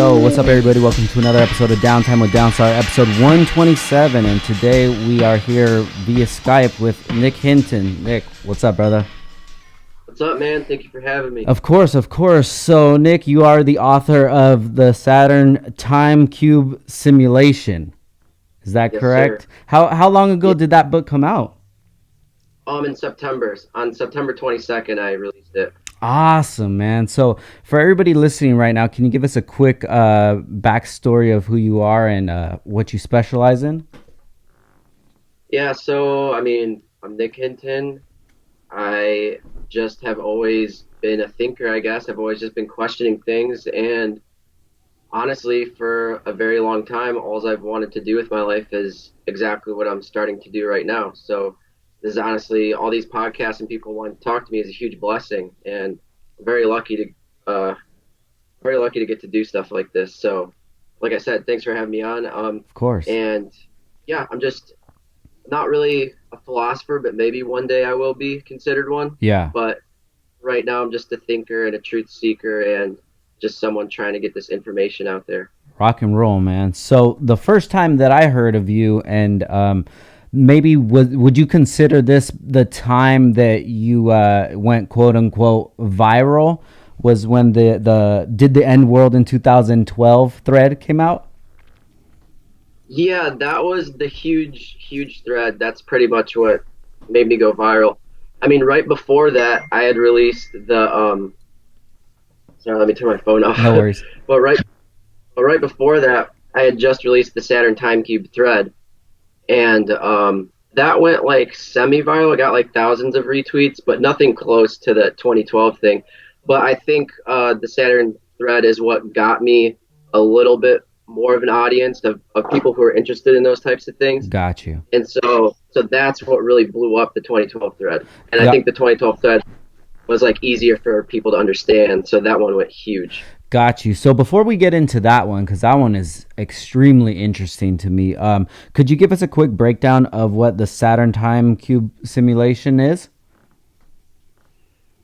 Yo, what's up, everybody? Welcome to another episode of Downtime with Downstar, episode 127. And today we are here via Skype with Nick Hinton. Nick, what's up, brother? What's up, man? Thank you for having me. Of course. So, Nick, you are the author of the Saturn Time Cube Simulation. Is that correct? Sir. How long ago did that book come out? In September. On September 22nd, I released it. Awesome, man. So for everybody listening right now, can you give us a quick backstory of who you are and what you specialize in? Yeah, so, I'm Nick Hinton. I just have always been a thinker, I guess. I've always just been questioning things. And honestly, for a very long time, all I've wanted to do with my life is exactly what I'm starting to do right now. So this is honestly, all these podcasts and people wanting to talk to me is a huge blessing, and I'm very lucky to get to do stuff like this. So, like I said, thanks for having me on. Of course. And yeah, I'm just not really a philosopher, but maybe one day I will be considered one. Yeah. But right now, I'm just a thinker and a truth seeker, and just someone trying to get this information out there. Rock and roll, man. So the first time that I heard of you, and maybe would you consider this the time that you went quote unquote viral, was when the Did the End World in 2012 thread came out? Yeah, that was the huge thread. That's pretty much what made me go viral. Right before that, I had released the sorry, let me turn my phone off. No worries. But right before that, I had just released the Saturn Time Cube thread. And that went like semi-viral. It got like thousands of retweets, but nothing close to the 2012 thing. But I think the Saturn thread is what got me a little bit more of an audience of people who are interested in those types of things. Got you. And so that's what really blew up the 2012 thread. And I think the 2012 thread was like easier for people to understand. So that one went huge. Got you. So before we get into that one, because that one is extremely interesting to me, could you give us a quick breakdown of what the Saturn Time Cube simulation is?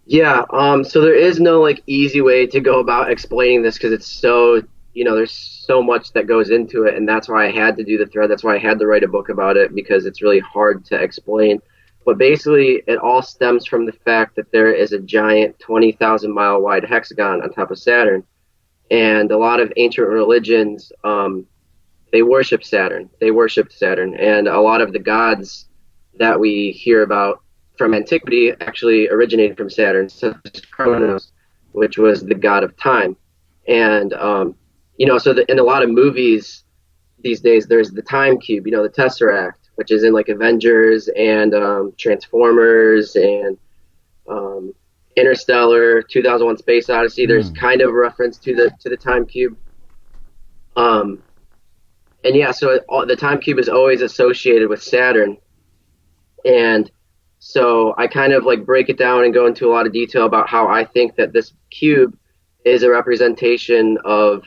Yeah. So there is no like easy way to go about explaining this, because it's so, there's so much that goes into it, and that's why I had to do the thread. That's why I had to write a book about it, because it's really hard to explain. But basically, it all stems from the fact that there is a giant 20,000 mile wide hexagon on top of Saturn. And a lot of ancient religions, they worshiped Saturn. And a lot of the gods that we hear about from antiquity actually originated from Saturn, such as Kronos, which was the god of time. And, in a lot of movies these days, there's the Time Cube, the Tesseract, which is in like Avengers and Transformers and Interstellar, 2001: Space Odyssey. There's kind of a reference to the Time Cube. And yeah, so the Time Cube is always associated with Saturn. And so I kind of like break it down and go into a lot of detail about how I think that this cube is a representation of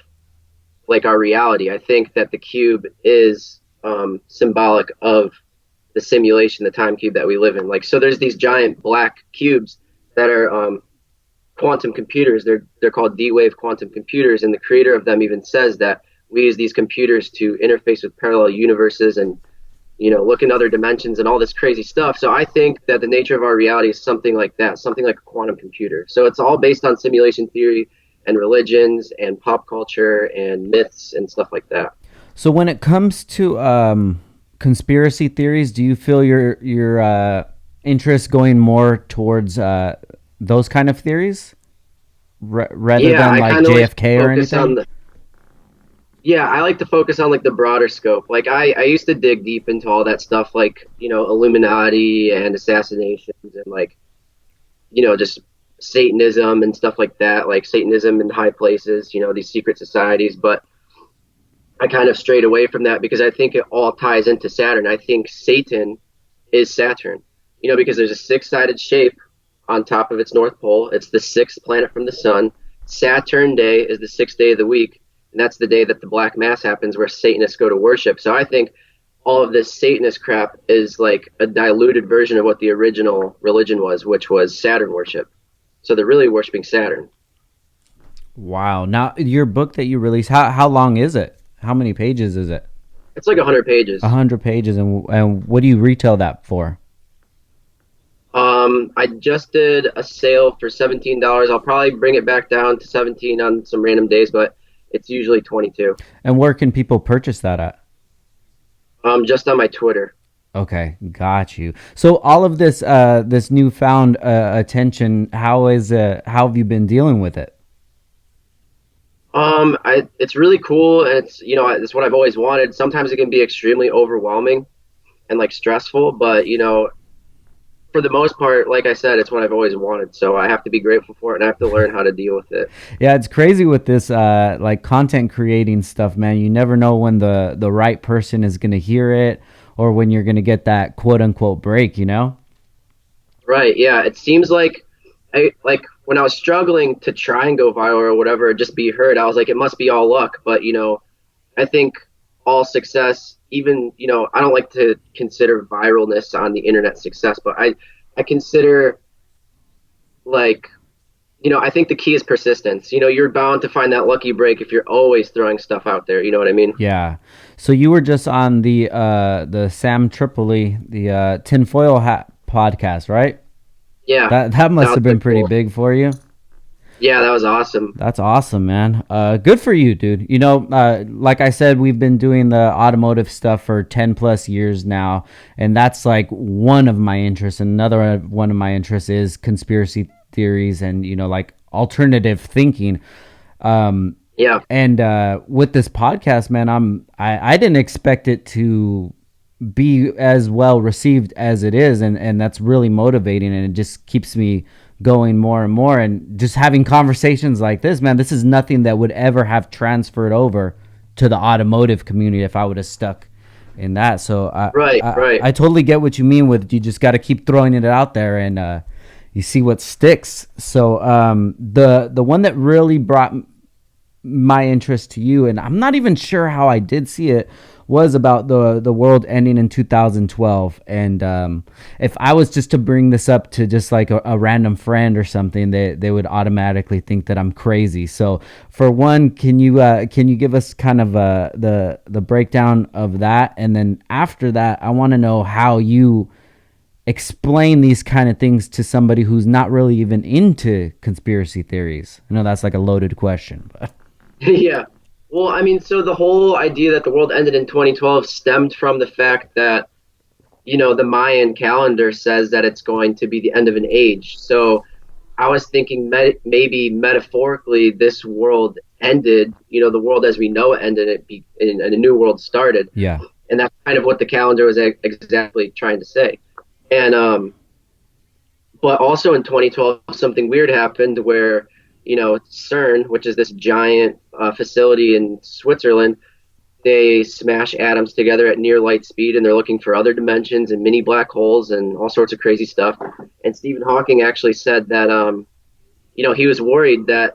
like our reality. I think that the cube is symbolic of the simulation, the time cube that we live in. Like, so there's these giant black cubes that are quantum computers. They're called D-Wave quantum computers, and the creator of them even says that we use these computers to interface with parallel universes and, look in other dimensions and all this crazy stuff. So I think that the nature of our reality is something like that, something like a quantum computer. So it's all based on simulation theory and religions and pop culture and myths and stuff like that. So when it comes to conspiracy theories, do you feel your interest going more towards those kind of theories rather than like JFK or anything? I like to focus on like the broader scope. Like I used to dig deep into all that stuff, like, Illuminati and assassinations and like, just Satanism and stuff like that, like Satanism in high places, these secret societies. But I kind of strayed away from that because I think it all ties into Saturn. I think Satan is Saturn, because there's a six-sided shape on top of its North Pole. It's the sixth planet from the sun. Saturn Day is the sixth day of the week, and that's the day that the Black Mass happens, where Satanists go to worship. So I think all of this Satanist crap is like a diluted version of what the original religion was, which was Saturn worship. So they're really worshiping Saturn. Wow. Now, your book that you released, how long is it? How many pages is it? It's like 100 A pages. hundred pages, and what do you retail that for? I just did a sale for $17. I'll probably bring it back down to 17 on some random days, but it's usually 22. And where can people purchase that at? Just on my Twitter. Okay, got you. So all of this, this newfound attention, how have you been dealing with it? It's really cool, and it's what I've always wanted. Sometimes it can be extremely overwhelming and like stressful, but for the most part, like I said, it's what I've always wanted. So I have to be grateful for it, and I have to learn how to deal with it. Yeah, it's crazy with this like content creating stuff, man. You never know when the right person is gonna hear it or when you're gonna get that quote unquote break, you know? Right? Yeah. It seems like like when I was struggling to try and go viral or whatever, just be heard. I was like, it must be all luck, but I think all success, even, I don't like to consider viralness on the internet success, but I consider like, I think the key is persistence. You're bound to find that lucky break if you're always throwing stuff out there. You know what I mean? Yeah. So you were just on the Sam Tripoli, the tinfoil hat podcast, right? Yeah. That must That was have been pretty pretty cool. big for you. Yeah, that was awesome. That's awesome, man. Good for you, dude. Like I said, we've been doing the automotive stuff for 10 plus years now. And that's like one of my interests. Another one of my interests is conspiracy theories and, like alternative thinking. Yeah. And with this podcast, man, I didn't expect it to be as well received as it is, and that's really motivating, and it just keeps me going more and more, and just having conversations like this, man. This is nothing that would ever have transferred over to the automotive community if I would have stuck in that. So Right, right. I totally get what you mean with you just got to keep throwing it out there, and you see what sticks. So the one that really brought my interest to you, and I'm not even sure how I did see it, was about the world ending in 2012. And if I was just to bring this up to just like a random friend or something, they would automatically think that I'm crazy. So for one, can you give us kind of the breakdown of that, and then after that, I want to know how you explain these kind of things to somebody who's not really even into conspiracy theories. I know that's like a loaded question, but Yeah. Well, I mean, so the whole idea that the world ended in 2012 stemmed from the fact that, the Mayan calendar says that it's going to be the end of an age. So I was thinking maybe metaphorically this world ended, the world as we know it ended, and a new world started. yeah. And that's kind of what the calendar was exactly trying to say. And but also in 2012, something weird happened where, CERN, which is this giant facility in Switzerland, they smash atoms together at near light speed, and they're looking for other dimensions and mini black holes and all sorts of crazy stuff. And Stephen Hawking actually said that, he was worried that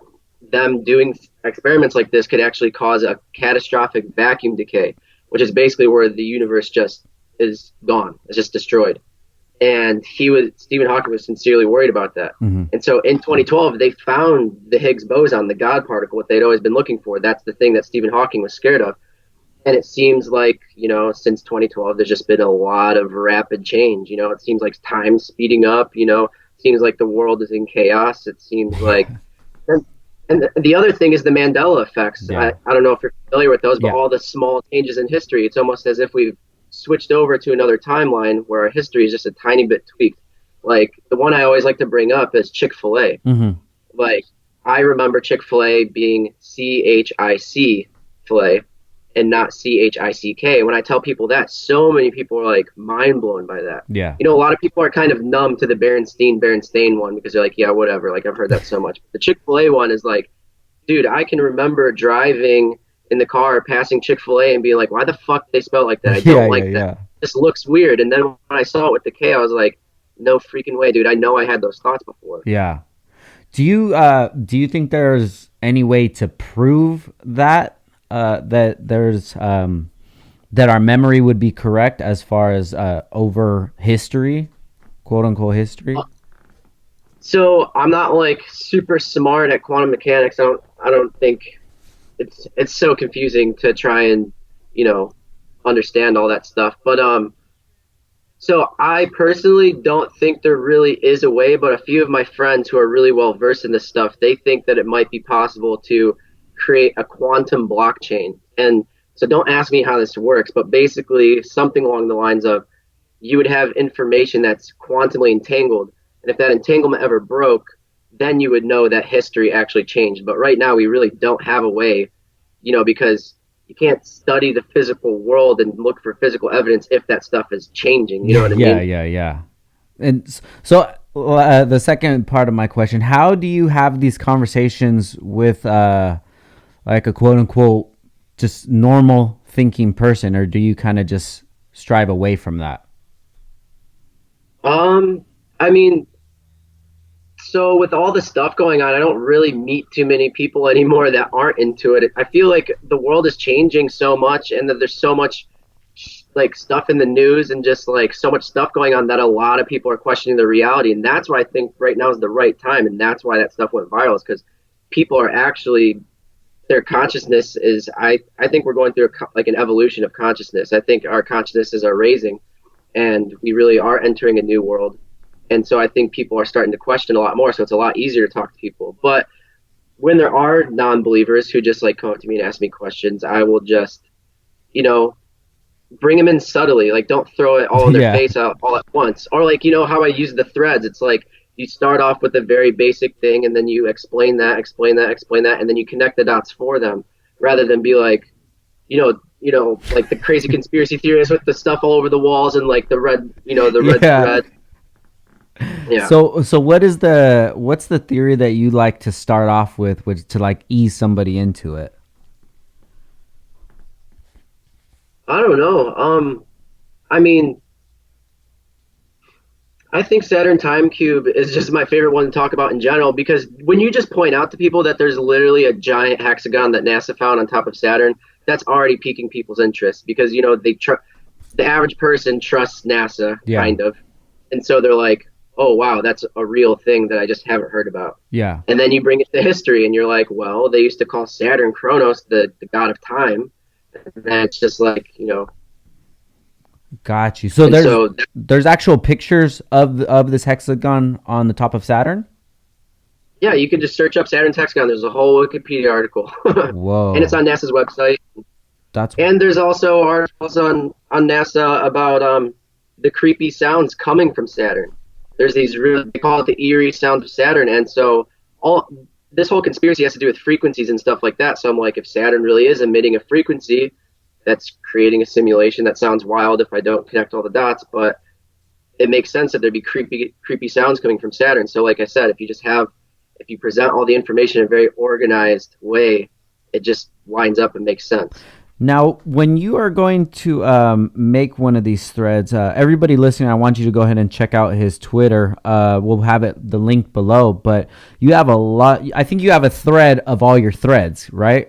them doing experiments like this could actually cause a catastrophic vacuum decay, which is basically where the universe just is gone. It's just destroyed. And Stephen Hawking was sincerely worried about that. Mm-hmm. And so in 2012, they found the Higgs boson, the God particle, what they'd always been looking for. That's the thing that Stephen Hawking was scared of. And it seems like, since 2012, there's just been a lot of rapid change. It seems like time's speeding up, it seems like the world is in chaos. It seems like, and the other thing is the Mandela effects. Yeah. I don't know if you're familiar with those, but Yeah. all the small changes in history, it's almost as if we've switched over to another timeline where our history is just a tiny bit tweaked. Like the one I always like to bring up is Chick-fil-A. Mm-hmm. Like I remember Chick-fil-A being CHIC filet and not CHICK. When I tell people that, so many people are like mind blown by that. Yeah. A lot of people are kind of numb to the Berenstain one because they're like, yeah, whatever. Like I've heard that so much. The Chick-fil-A one is like, dude, I can remember driving in the car, passing Chick-fil-A and being like, why the fuck they spell it like that? I don't like that. This looks weird. And then when I saw it with the K, I was like, no freaking way, dude. I know I had those thoughts before. Yeah. Do you think there's any way to prove that that there's that our memory would be correct as far as over history, quote unquote history? So I'm not like super smart at quantum mechanics. I don't think it's so confusing to try and, you know, understand all that stuff. But so I personally don't think there really is a way, but a few of my friends who are really well versed in this stuff, they think that it might be possible to create a quantum blockchain. And so don't ask me how this works, but basically something along the lines of you would have information that's quantumly entangled. And if that entanglement ever broke, then you would know that history actually changed. But right now we really don't have a way, because you can't study the physical world and look for physical evidence if that stuff is changing. You know what I Yeah, mean? yeah. And so the second part of my question, how do you have these conversations with like a quote unquote just normal thinking person, or do you kind of just strive away from that? I mean, so with all the stuff going on, I don't really meet too many people anymore that aren't into it. I feel like the world is changing so much, and that there's so much like stuff in the news and just like so much stuff going on that a lot of people are questioning the reality. And that's why I think right now is the right time, and that's why that stuff went viral, is because people are actually, their consciousness is, I think we're going through like an evolution of consciousness. I think our consciousnesses are raising, and we really are entering a new world. And so I think people are starting to question a lot more, so it's a lot easier to talk to people. But when there are non-believers who just like come up to me and ask me questions, I will just, you know, bring them in subtly. Like, don't throw it all in their Yeah. face out all at once. Or like, how I use the threads. It's like you start off with a very basic thing, and then you explain that, and then you connect the dots for them, rather than be like, like the crazy conspiracy theorists with the stuff all over the walls and like the red Yeah. thread. Yeah. So what's the theory that you like to start off with, which to like ease somebody into it? I don't know. I mean, I think Saturn Time Cube is just my favorite one to talk about in general, because when you just point out to people that there's literally a giant hexagon that NASA found on top of Saturn, that's already piquing people's interest, because the average person trusts NASA Yeah. kind of, and so they're like, "Oh wow, that's a real thing that I just haven't heard about." Yeah. And then you bring it to history, and you're like, "Well, they used to call Saturn Kronos, the god of time," and then it's just like, Got you. So and so there's actual pictures of this hexagon on the top of Saturn? yeah, you can just search up Saturn hexagon. There's a whole Wikipedia article, and it's Whoa. on NASA's website. That's And there's also articles on NASA about the creepy sounds coming from Saturn. There's these really, they call it the eerie sound of Saturn, and so all this whole conspiracy has to do with frequencies and stuff like that. So I'm like, if Saturn really is emitting a frequency that's creating a simulation, that sounds wild if I don't connect all the dots, but it makes sense that there'd be creepy sounds coming from Saturn. So like I said, if you present all the information in a very organized way, it just lines up and makes sense. Now, when you are going to make one of these threads, everybody listening, I want you to go ahead and check out his Twitter. We'll have the link below. But you have a lot. I think you have a thread of all your threads, right?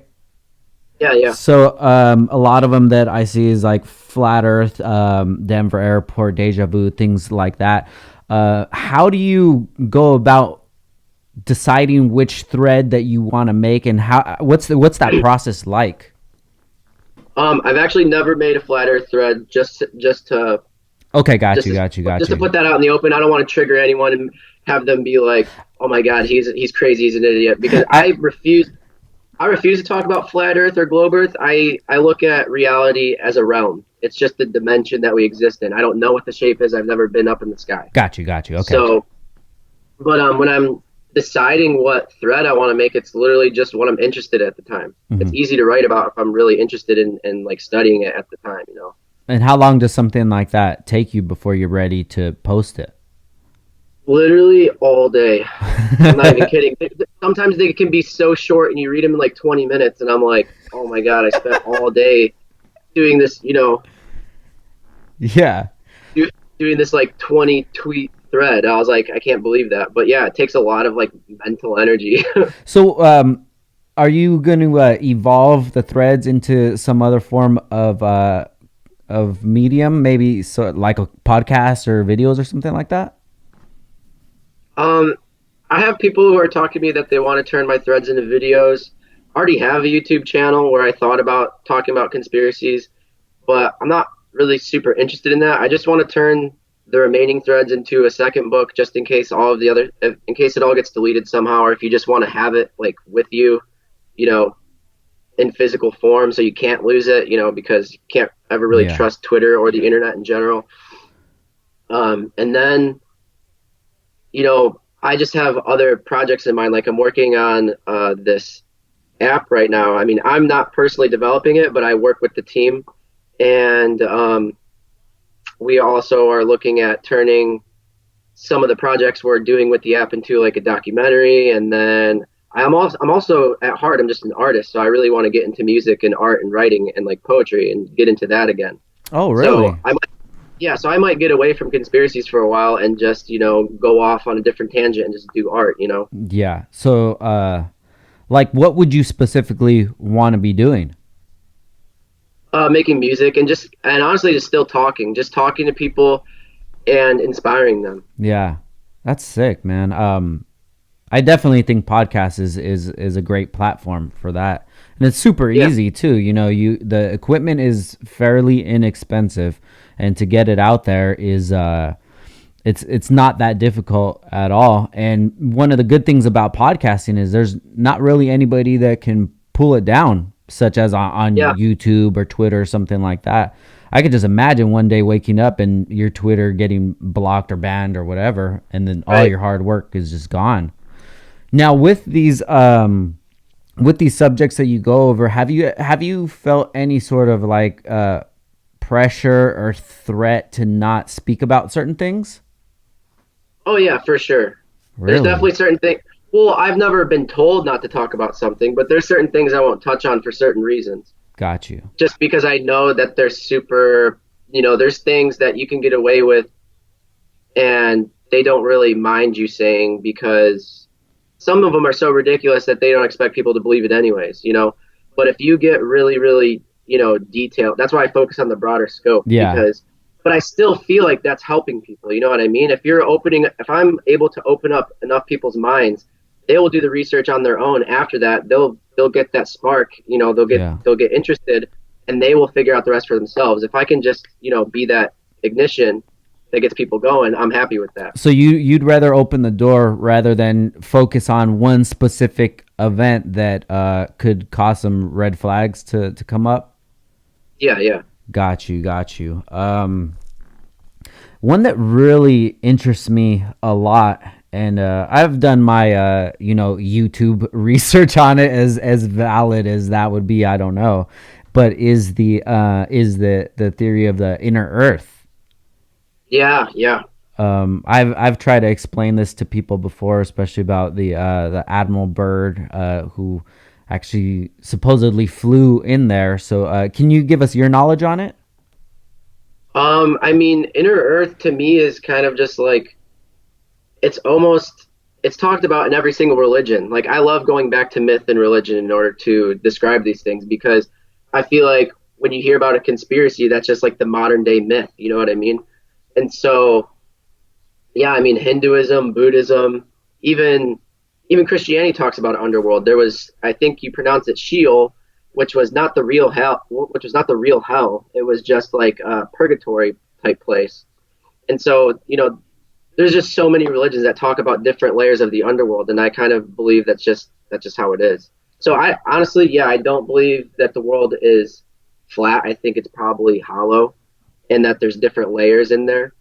Yeah, yeah. So a lot of them that I see is like Flat Earth, Denver Airport, Deja Vu, things like that. How do you go about deciding which thread that you want to make, and what's that process like? I've actually never made a flat Earth thread, just to Okay, got just you, to, got you, got just to you. put that out in the open. I don't want to trigger anyone and have them be like, "Oh my God, he's crazy, he's an idiot," because I I refuse to talk about flat Earth or globe Earth. I look at reality as a realm. It's just the dimension that we exist in. I don't know what the shape is. I've never been up in the sky. got you, got you. Okay. So, but when I'm deciding what thread I want to make, it's literally just what I'm interested in at the time. It's Hmm. easy to write about if I'm really interested in like studying it at the time. And how long does something like that take you before you're ready to post it? Literally all day. I'm not even kidding. Sometimes they can be so short and you read them in like 20 minutes and I'm like, "Oh my God, I spent all day doing this, Yeah. doing this like 20 tweet thread." I was like, I can't believe that. But yeah, it takes a lot of like mental energy. So, are you going to evolve the threads into some other form of medium, maybe so like a podcast or videos or something like that? Um, I have people who are talking to me that they want to turn my threads into videos. already have a YouTube channel where I thought about talking about conspiracies, but I'm not really super interested in that. I just want to turn the remaining threads into a second book, just in case all of the other, in case it all gets deleted somehow, or if you just want to have it like with you, you know, in physical form, so you can't lose it, because you can't ever really Yeah. trust Twitter or the internet in general. And then, I just have other projects in mind. Like I'm working on this app right now. I mean, I'm not personally developing it, but I work with the team, and we also are looking at turning some of the projects we're doing with the app into like a documentary. And then I'm also at heart, I'm just an artist, so I really want to get into music and art and writing and like poetry and get into that again. Oh, So really? I might get away from conspiracies for a while and just go off on a different tangent and just do art. Yeah. So, like, what would you specifically want to be doing? Making music and honestly just talking to people and inspiring them. Yeah, that's sick, man. I definitely think podcast is a great platform for that, and it's super Yeah, easy too. The equipment is fairly inexpensive, and to get it out there is it's not that difficult at all. And one of the good things about podcasting is there's not really anybody that can pull it down, such as on yeah, YouTube or Twitter or something like that. I could just imagine one day waking up and your Twitter getting blocked or banned or whatever, and then all right. your hard work is just gone. Now, with these subjects that you go over, have you felt any sort of like pressure or threat to not speak about certain things? Oh yeah, for sure. There's Really? definitely certain things. Well, I've never been told not to talk about something, but there's certain things I won't touch on for certain reasons. Got you. Just because I know that they're super, there's things that you can get away with and they don't really mind you saying because some of them are so ridiculous that they don't expect people to believe it anyways. But if you get really, really, detailed, that's why I focus on the broader scope Yeah. but I still feel like that's helping people. You know what I mean? If I'm able to open up enough people's minds, they will do the research on their own. After that, they'll get that spark. Yeah. They'll get interested, and they will figure out the rest for themselves. If I can just be that ignition that gets people going, I'm happy with that. So you'd rather open the door rather than focus on one specific event that could cause some red flags to come up? Yeah, yeah. Got you, got you. One that really interests me a lot, and I've done my YouTube research on it, as valid as that would be. I don't know, but is the theory of the inner Earth. Yeah, yeah. I've tried to explain this to people before, especially about the Admiral Byrd, who actually supposedly flew in there. So, can you give us your knowledge on it? I mean, Inner Earth to me is kind of just like it's almost it's talked about in every single religion. Like I love going back to myth and religion in order to describe these things because I feel like when you hear about a conspiracy, that's just like the modern day myth. You know what I mean? And so, yeah, I mean, Hinduism, Buddhism, even even Christianity talks about an underworld. There was, I think you pronounce it Sheol, which was not the real hell, which was not the real hell. It was just like a purgatory type place. And so, there's just so many religions that talk about different layers of the underworld, and I kind of believe that's just how it is. So I honestly, yeah, I don't believe that the world is flat. I think it's probably hollow, and that there's different layers in there,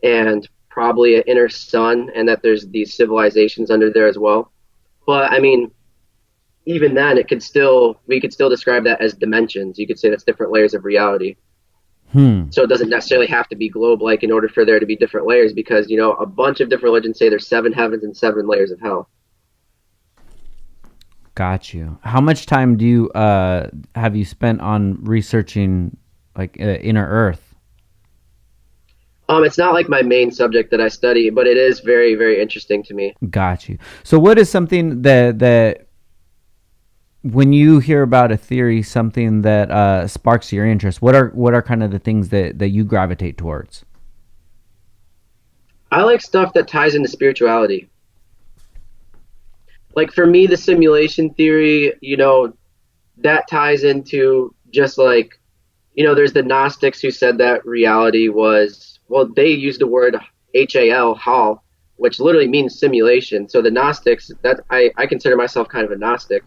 and probably an inner sun, and that there's these civilizations under there as well. But I mean, even then, it could still we could still describe that as dimensions. You could say that's different layers of reality. Hmm. So it doesn't necessarily have to be globe like in order for there to be different layers because, a bunch of different religions say there's seven heavens and seven layers of hell. Got you. How much time do you have you spent on researching like inner Earth? It's not like my main subject that I study, but it is very, very interesting to me. Got you. So, what is something that when you hear about a theory, something that sparks your interest? What are kind of the things that you gravitate towards? I like stuff that ties into spirituality. Like for me, the simulation theory, that ties into just like, there's the Gnostics who said that reality was, well, they used the word hal, which literally means simulation. So the Gnostics, that I consider myself kind of a Gnostic.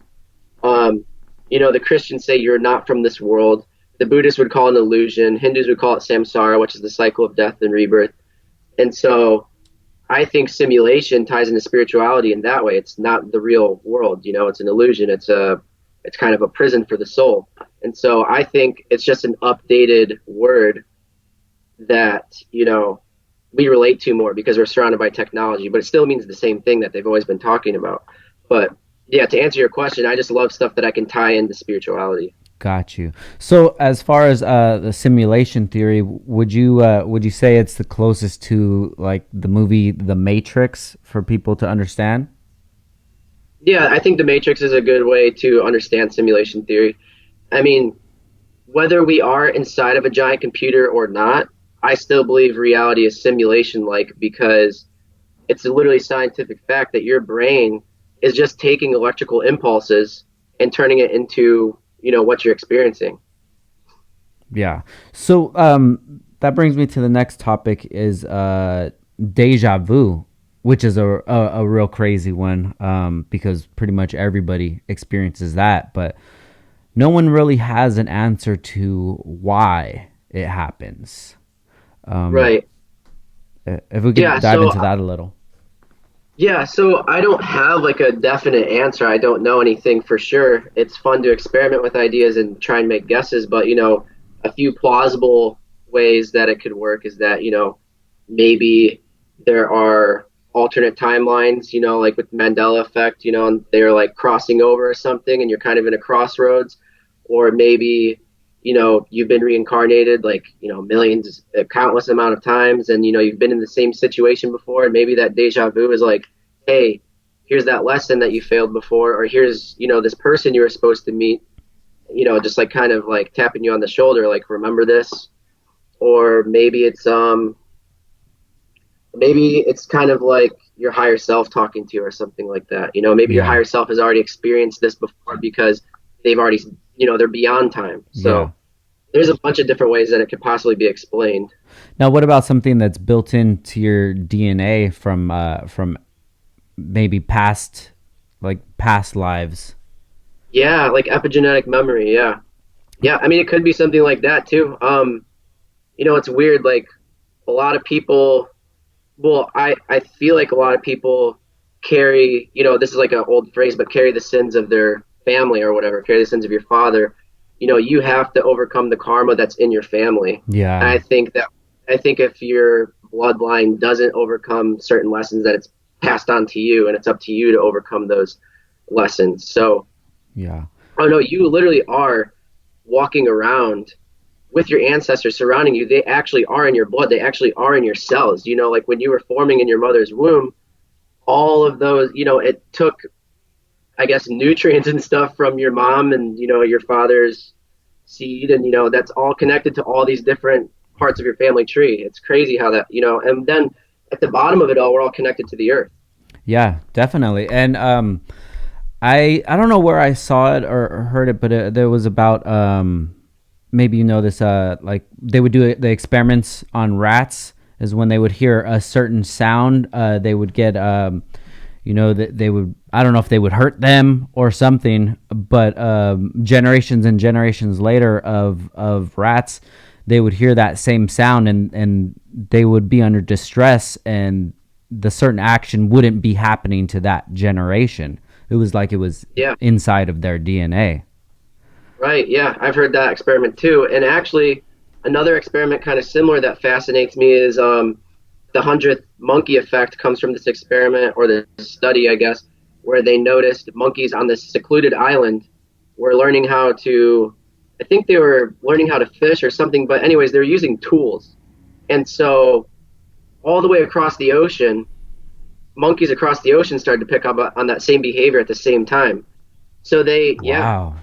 Um, the Christians say you're not from this world. The Buddhists would call it an illusion. Hindus would call it samsara, which is the cycle of death and rebirth. And so I think simulation ties into spirituality in that way. It's not the real world, it's an illusion. It's kind of a prison for the soul. And so I think it's just an updated word that, we relate to more because we're surrounded by technology, but it still means the same thing that they've always been talking about. But yeah, to answer your question, I just love stuff that I can tie into spirituality. Got you. So, as far as the simulation theory, would you say it's the closest to like the movie The Matrix for people to understand? Yeah, I think the Matrix is a good way to understand simulation theory. I mean, whether we are inside of a giant computer or not, I still believe reality is simulation like because it's a literally scientific fact that your brain is just taking electrical impulses and turning it into, what you're experiencing. Yeah. So that brings me to the next topic is deja vu, which is a real crazy one because pretty much everybody experiences that, but no one really has an answer to why it happens. Right. If we could Yeah, dive so into that a little. yeah, so I don't have like a definite answer. I don't know anything for sure. It's fun to experiment with ideas and try and make guesses, but a few plausible ways that it could work is that, maybe there are alternate timelines, like with Mandela effect, and they're like crossing over or something and you're kind of in a crossroads, or maybe, you've been reincarnated like, millions, countless amount of times, and you've been in the same situation before, and maybe that deja vu is like, hey, here's that lesson that you failed before, or here's, this person you were supposed to meet, just like kind of like tapping you on the shoulder, like remember this. Or maybe it's kind of like your higher self talking to you or something like that. Maybe your Yeah. higher self has already experienced this before because they've already, they're beyond time. Yeah. So there's a bunch of different ways that it could possibly be explained. Now, what about something that's built into your DNA from maybe past lives? Yeah, like epigenetic memory. Yeah. Yeah. I mean, it could be something like that too. It's weird. Like a lot of people, well, I feel like a lot of people carry, this is like an old phrase, but carry the sins of their family or whatever, carry the sins of your father. You have to overcome the karma that's in your family. And Yeah. I think if your bloodline doesn't overcome certain lessons, that it's passed on to you, and it's up to you to overcome those lessons. So, Yeah. oh no, you literally are walking around with your ancestors surrounding you. They actually are in your blood. They actually are in your cells. Like when you were forming in your mother's womb, all of those, it took, I guess, nutrients and stuff from your mom and, your father's seed. And, that's all connected to all these different parts of your family tree. It's crazy how that, and then at the bottom of it all, we're all connected to the earth. Yeah, definitely. And I don't know where I saw it or heard it, but there was about maybe this like they would do the experiments on rats is when they would hear a certain sound, they would get that they would, I don't know if they would hurt them or something, but generations and generations later of rats, they would hear that same sound and they would be under distress, and the certain action wouldn't be happening to that generation. It was like it was Yeah. inside of their DNA. Right. Yeah. I've heard that experiment too. And actually, another experiment kind of similar that fascinates me is the hundredth monkey effect comes from this experiment or the study, I guess, where they noticed monkeys on this secluded island were learning how to, I think they were learning how to fish or something, but anyways, they're using tools. And so all the way across the ocean, monkeys across the ocean started to pick up on that same behavior at the same time. So yeah, Wow.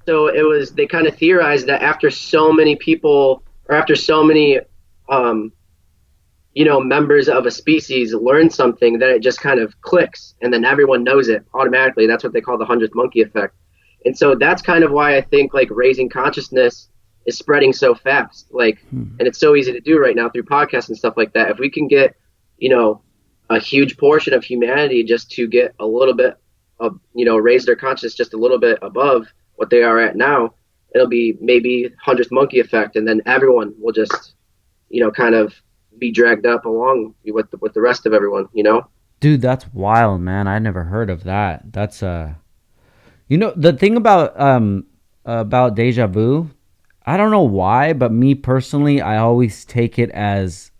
so it was, they kind of theorized that after so many people, or after so many, um, members of a species learn something, that it just kind of clicks, and then everyone knows it automatically. That's what they call the hundredth monkey effect. And so that's kind of why I think like raising consciousness is spreading so fast. Like, and it's so easy to do right now through podcasts and stuff like that. If we can get, you know, a huge portion of humanity just to get a little bit of, you know, raise their consciousness just a little bit above what they are at now, it'll be maybe 100th monkey effect, and then everyone will just, you know, kind of be dragged up along with the rest of everyone, you know? Dude, that's wild, man. I never heard of that. That's you know, the thing about deja vu, I don't know why, but me personally, I always take it as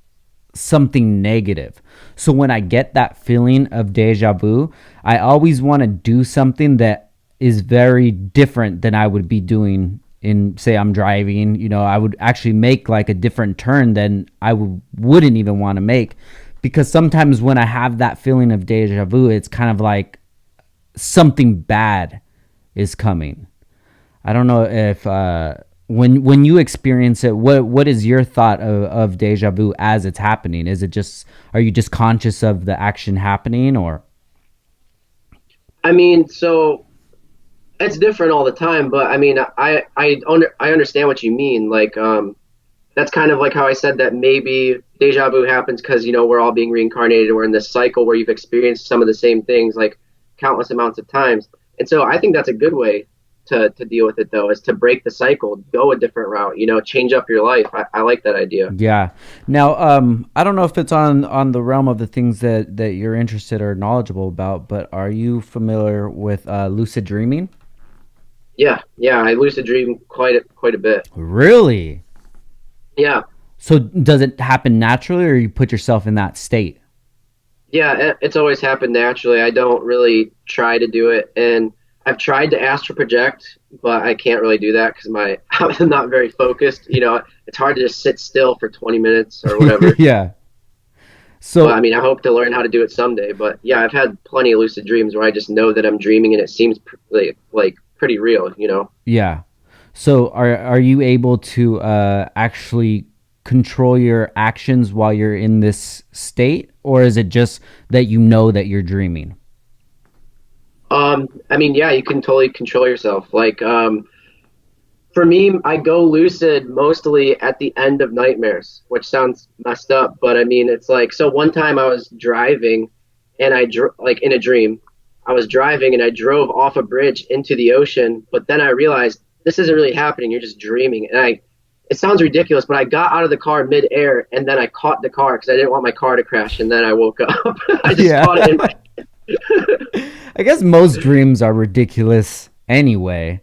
something negative. So when I get that feeling of deja vu, I always want to do something that is very different than I would be doing in, say, I'm driving. You know, I would actually make like a different turn than wouldn't even want to make, because sometimes when I have that feeling of deja vu, it's kind of like something bad is coming. I don't know if when you experience it, what is your thought of deja vu as it's happening? Is it just, are you just conscious of the action happening, or? I mean, so it's different all the time, but I mean, I understand what you mean. Like, that's kind of like how I said that maybe deja vu happens because, you know, we're all being reincarnated. We're in this cycle where you've experienced some of the same things like countless amounts of times. And so I think that's a good way to deal with it, though, is to break the cycle, go a different route, you know, change up your life. I like that idea. Yeah. Now, I don't know if it's on the realm of the things that you're interested or knowledgeable about, but are you familiar with lucid dreaming? Yeah, I lucid dream quite a bit. Really? Yeah, So does it happen naturally, or you put yourself in that state? yeah, it's always happened naturally. I don't really try to do it, and I've tried to astral project, but I can't really do that because I'm not very focused. You know, it's hard to just sit still for 20 minutes or whatever. Yeah. But I So mean, I hope to learn how to do it someday. But yeah, I've had plenty of lucid dreams where I just know that I'm dreaming and it seems like pretty real. You know. yeah. So are you able to actually control your actions while you're in this state, or is it just that you know that you're dreaming? I mean, yeah, you can totally control yourself. Like, for me, I go lucid mostly at the end of nightmares, which sounds messed up, but I mean, it's like, so one time I was driving and like in a dream, I was driving and I drove off a bridge into the ocean, but then I realized this isn't really happening. You're just dreaming. It sounds ridiculous, but I got out of the car midair and then I caught the car because I didn't want my car to crash. And then I woke up. I just Yeah. caught it in my, I guess most dreams are ridiculous anyway,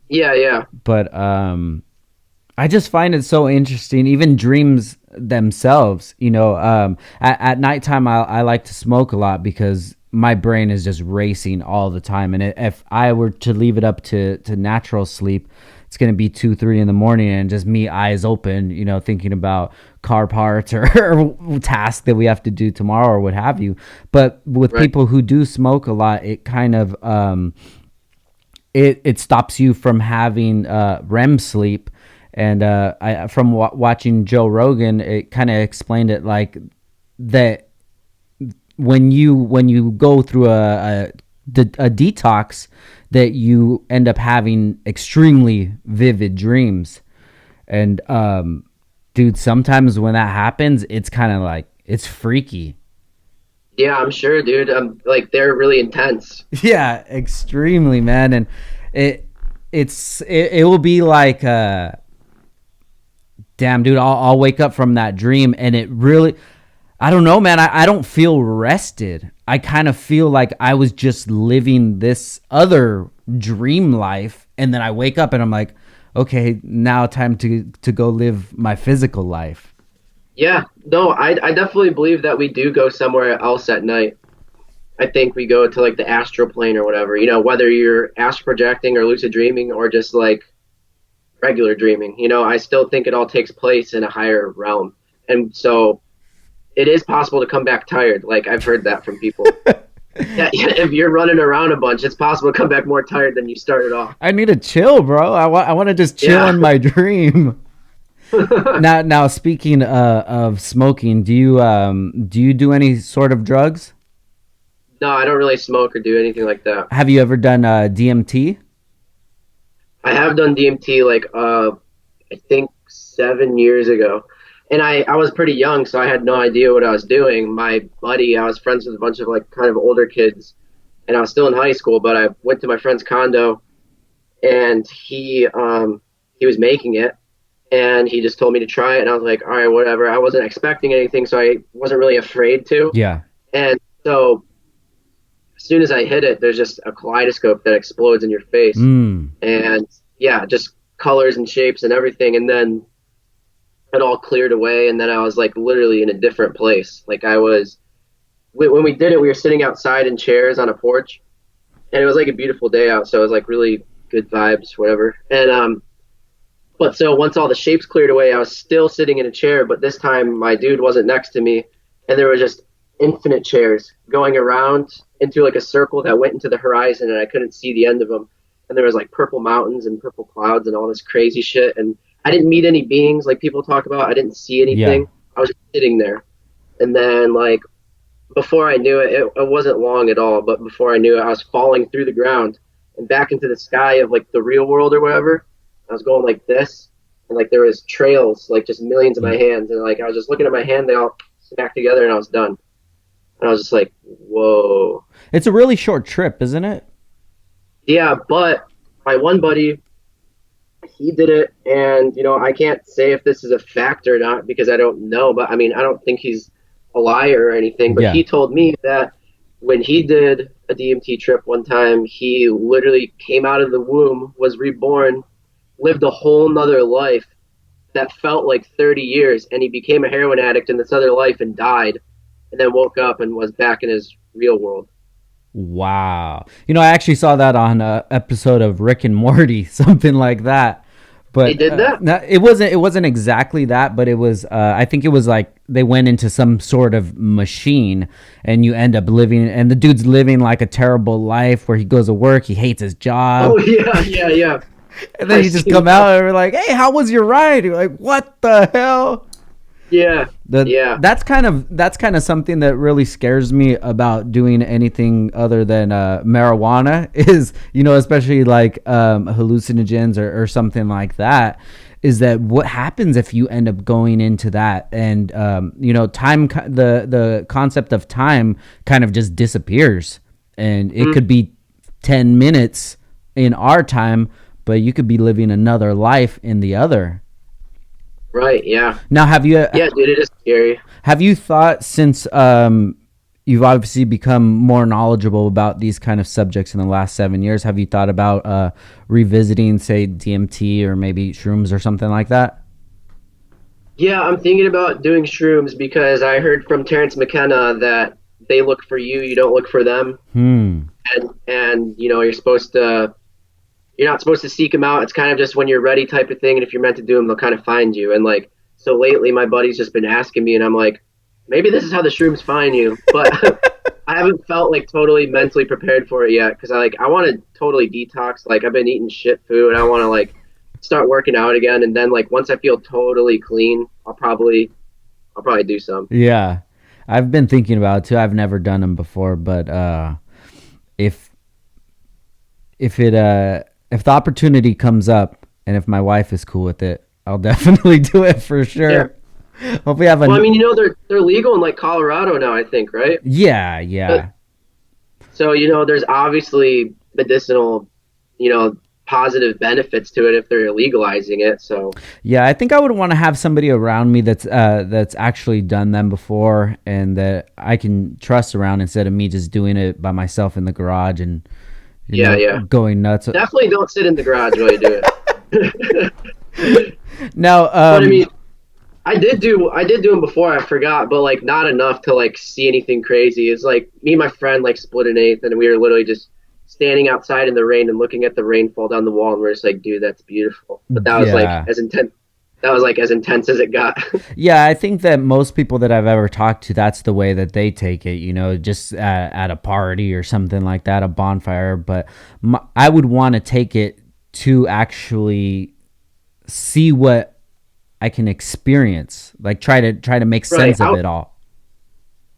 yeah. but I just find it so interesting. Even dreams themselves, you know, at nighttime, I like to smoke a lot because my brain is just racing all the time. And if I were to leave it up to natural sleep, it's going to be 2, 3 in the morning and just me eyes open, you know, thinking about car parts or tasks that we have to do tomorrow or what have you. But with Right. people who do smoke a lot, it kind of, it stops you from having REM sleep. And from watching Joe Rogan, it kind of explained it like that when you go through a detox, that you end up having extremely vivid dreams. And dude, sometimes when that happens, it's kind of like, it's freaky. Yeah, I'm sure, dude. Like they're really intense. Yeah, extremely, man. And it will be like damn, dude, I'll wake up from that dream and it really, I don't know, man. I don't feel rested. I kind of feel like I was just living this other dream life, and then I wake up and I'm like, okay, now time to go live my physical life. Yeah, no, I definitely believe that we do go somewhere else at night. I think we go to like the astral plane or whatever. You know, whether you're astral projecting or lucid dreaming or just like regular dreaming. You know, I still think it all takes place in a higher realm, and so it is possible to come back tired. Like I've heard that from people. Yeah, if you're running around a bunch, it's possible to come back more tired than you started off. I need to chill, bro. I want to just chill Yeah. in my dream. Now speaking of smoking, do you do any sort of drugs? No, I don't really smoke or do anything like that. Have you ever done DMT? I have done DMT like I think 7 years ago. And I was pretty young, so I had no idea what I was doing. My buddy, I was friends with a bunch of like kind of older kids, and I was still in high school, but I went to my friend's condo, and he was making it, and he just told me to try it, and I was like, all right, whatever. I wasn't expecting anything, so I wasn't really afraid to. Yeah. And so as soon as I hit it, there's just a kaleidoscope that explodes in your face, Mm. and yeah, just colors and shapes and everything, and then it all cleared away, and then I was like literally in a different place. Like I was when we did it, we were sitting outside in chairs on a porch, and it was like a beautiful day out, so it was like really good vibes, whatever. And but so once all the shapes cleared away, I was still sitting in a chair, but this time my dude wasn't next to me, and there was just infinite chairs going around into like a circle that went into the horizon, and I couldn't see the end of them. And there was like purple mountains and purple clouds and all this crazy shit. And I didn't meet any beings like people talk about. I didn't see Yeah. anything. I was just sitting there. And then like before I knew it, it wasn't long at all, but before I knew it, I was falling through the ground and back into the sky of like the real world or whatever. I was going like this, and like there was trails, like just millions of my hands, and like I was just looking at my hand, they all smacked together, and I was done. And I was just like, whoa. It's a really short trip, isn't it? Yeah, but my one buddy, he did it, and I can't say if this is a fact or not because I don't know, but I mean, I don't think he's a liar or anything, but Yeah. he told me that when he did a DMT trip one time, he literally came out of the womb, was reborn, lived a whole nother life that felt like 30 years, and he became a heroin addict in this other life and died, and then woke up and was back in his real world. Wow. I actually saw that on a episode of Rick and Morty, something like that. He But did that? no, it wasn't exactly that, but it was I think it was like they went into some sort of machine, and you end up living, and the dude's living like a terrible life where he goes to work, he hates his job, Oh, yeah, yeah, yeah. and then I you just seen come that. out and we're like, "Hey, how was your ride?" You're like, "What the hell?" Yeah, yeah. That's kind of something that really scares me about doing anything other than marijuana is, especially like hallucinogens or something like that, is that what happens if you end up going into that, and the concept of time kind of just disappears, and it could be 10 minutes in our time, but you could be living another life in the other. Right, yeah. Now, Yeah, dude, it is scary. have you thought, since you've obviously become more knowledgeable about these kind of subjects in the last 7 years, have you thought about revisiting, say, DMT or maybe shrooms or something like that? Yeah, I'm thinking about doing shrooms because I heard from Terrence McKenna that they look for you, you don't look for them. Hmm. And you're not supposed to seek them out. It's kind of just when you're ready type of thing, and if you're meant to do them, they'll kind of find you. And like so lately my buddy's just been asking me, and I'm like, maybe this is how the shrooms find you, but I haven't felt like totally mentally prepared for it yet because I want to totally detox. Like I've been eating shit food. I want to like start working out again, and then like once I feel totally clean, I'll probably do some. Yeah, I've been thinking about it too. I've never done them before, but if if the opportunity comes up and if my wife is cool with it, I'll definitely do it for Yeah. sure. Hope we have a Well, I mean, they're legal in like Colorado now, I think, right? yeah, yeah. So, there's obviously medicinal, positive benefits to it if they're legalizing it. So, Yeah, I think I would want to have somebody around me that's actually done them before and that I can trust around instead of me just doing it by myself in the garage and yeah. going nuts. Definitely don't sit in the garage while you do it. Now, But I mean, I did do them before, I forgot, but like not enough to like see anything crazy. It's like me and my friend like split an eighth and we were literally just standing outside in the rain and looking at the rain fall down the wall and we're just like, dude, that's beautiful. But that was Yeah. like as intense. That was like as intense as it got. yeah, I think that most people that I've ever talked to, that's the way that they take it, just at a party or something like that, a bonfire. But I would want to take it to actually see what I can experience, like try to make Right. sense of it all.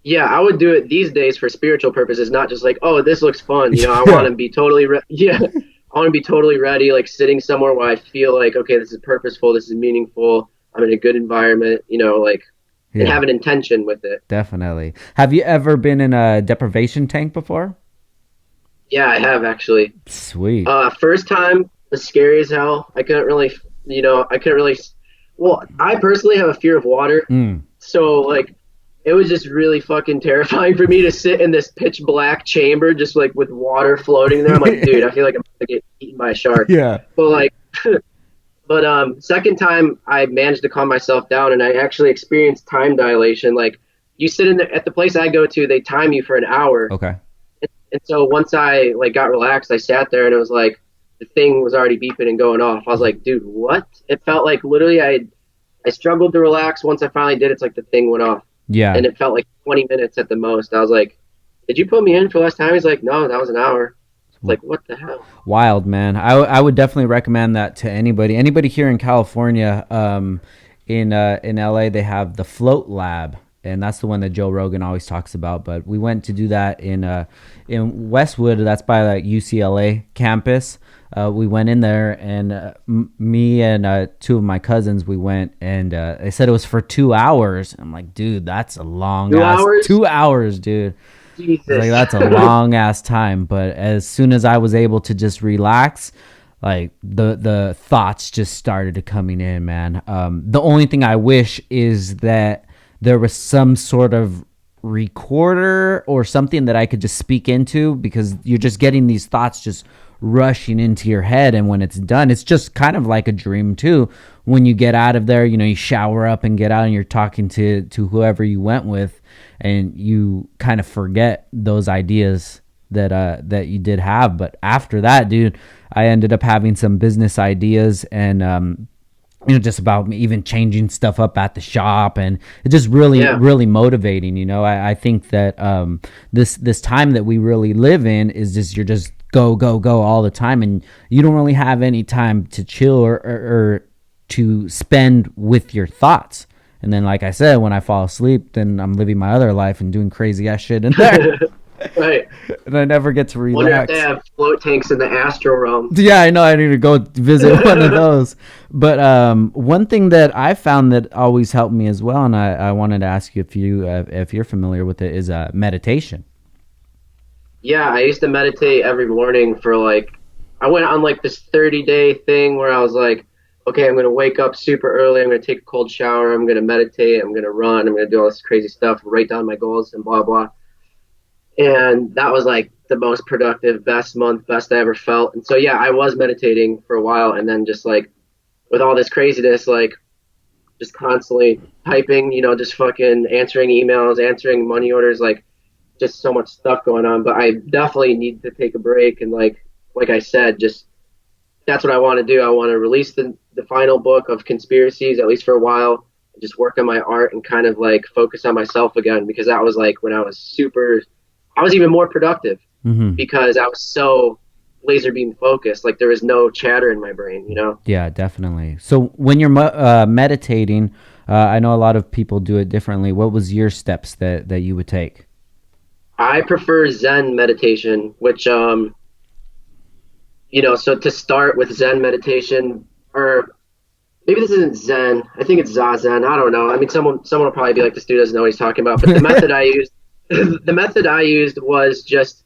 Yeah, I would do it these days for spiritual purposes, not just like, oh, this looks fun. I Yeah. want to be totally, yeah, I want to be totally ready, like sitting somewhere where I feel like, okay, this is purposeful, this is meaningful, I'm in a good environment, like, and Yeah, have an intention with it. definitely. Have you ever been in a deprivation tank before? Yeah, I have actually. Sweet. First time was scary as hell. I couldn't really. Well, I personally have a fear of water, Mm. so like, it was just really fucking terrifying for me to sit in this pitch black chamber, just like with water floating there. I'm like, dude, I feel like I'm gonna get eaten by a shark. Yeah. But like, but second time I managed to calm myself down, and I actually experienced time dilation. Like, you sit in at the place I go to, they time you for an hour. Okay. And so once I like got relaxed, I sat there and it was like the thing was already beeping and going off. I was like, dude, what? It felt like literally I struggled to relax. Once I finally did, it's like the thing went off. Yeah. And it felt like 20 minutes at the most. I was like, did you put me in for last time? He's like, no, that was an hour. It's like, what the hell? Wild, man. I would definitely recommend that to anybody. Anybody here in California, in LA, they have the Float Lab, and that's the one that Joe Rogan always talks about. But we went to do that in Westwood. That's by like UCLA campus. We went in there, and me and two of my cousins, we went, and they said it was for 2 hours. I'm like, dude, that's a long Two ass hours? 2 hours, dude. Jesus. Like, that's a long ass time. But as soon as I was able to just relax, like the thoughts just started coming in, man. The only thing I wish is that there was some sort of recorder or something that I could just speak into, because you're just getting these thoughts just rushing into your head, and when it's done, it's just kind of like a dream too. When you get out of there, you shower up and get out, and you're talking to whoever you went with, and you kind of forget those ideas that you did have. But after that, dude, I ended up having some business ideas, and just about me even changing stuff up at the shop, and it's just really, really motivating. I think that this time that we really live in is just, you're just go, go, go all the time, and you don't really have any time to chill or to spend with your thoughts. And then, like I said, when I fall asleep, then I'm living my other life and doing crazy ass shit in there. Right. And I never get to relax. Wonder if they have float tanks in the astral realm. Yeah, I know. I need to go visit one of those. But one thing that I found that always helped me as well, and I wanted to ask you if you're familiar with it, is meditation. Yeah, I used to meditate every morning for like, I went on like this 30-day thing where I was like, okay, I'm going to wake up super early. I'm going to take a cold shower. I'm going to meditate. I'm going to run. I'm going to do all this crazy stuff, write down my goals and blah, blah. And that was like the most productive, best month, best I ever felt. And so, yeah, I was meditating for a while. And then just like with all this craziness, like just constantly typing, just fucking answering emails, answering money orders, like just so much stuff going on. But I definitely need to take a break. And like I said, just that's what I want to do. I want to release the final book of conspiracies, at least for a while, and just work on my art and kind of like focus on myself again, because that was like when I was even more productive, because I was so laser beam focused. Like there was no chatter in my brain, Yeah, definitely. So when you're meditating, I know a lot of people do it differently. What was your steps that you would take? I prefer Zen meditation, which, so to start with Zen meditation, or maybe this isn't Zen. I think it's Zazen. I don't know. I mean, someone will probably be like, this dude doesn't know what he's talking about. But the method I used was just,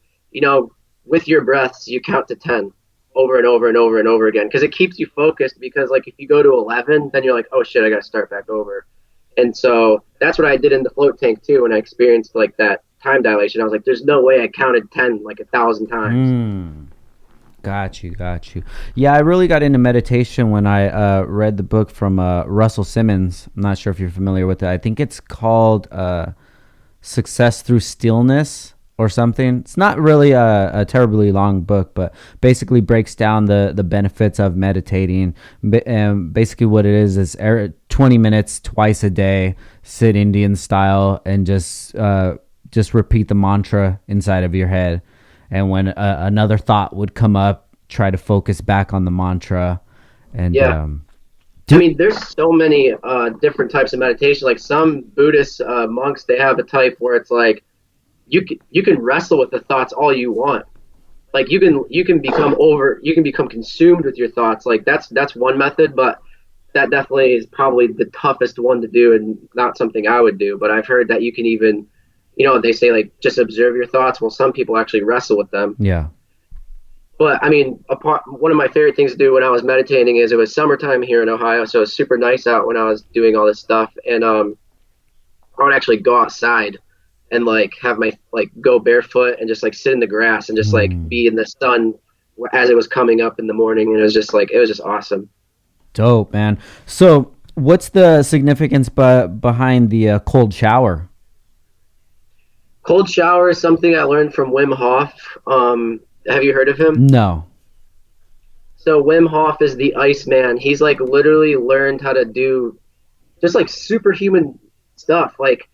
with your breaths, you count to 10 over and over and over and over again, because it keeps you focused. Because like if you go to 11, then you're like, oh shit, I got to start back over. And so that's what I did in the float tank too. When I experienced like that time dilation, I was like, there's no way I counted 10 like 1,000 times. Got you. Yeah, I really got into meditation when I read the book from Russell Simmons. I'm not sure if you're familiar with it. I think it's called Success Through Stillness or something. It's not really a terribly long book, but basically breaks down the benefits of meditating. And basically what it is 20 minutes twice a day, sit Indian style, and just repeat the mantra inside of your head. And when another thought would come up, try to focus back on the mantra. And I mean, there's so many different types of meditation. Like some Buddhist monks, they have a type where it's like you can wrestle with the thoughts all you want, like you can become consumed with your thoughts. Like that's one method, but that definitely is probably the toughest one to do and not something I would do. But I've heard that you can even, they say like just observe your thoughts. Well, some people actually wrestle with them. Yeah. But I mean, one of my favorite things to do when I was meditating is it was summertime here in Ohio, so it was super nice out when I was doing all this stuff, and I would actually go outside and like have my like go barefoot and just like sit in the grass and just like be in the sun as it was coming up in the morning, and it was just awesome. Dope, man. So, what's the significance behind the cold shower? Cold shower is something I learned from Wim Hof. Have you heard of him? No. So Wim Hof is the Iceman. He's like literally learned how to do just like superhuman stuff. Like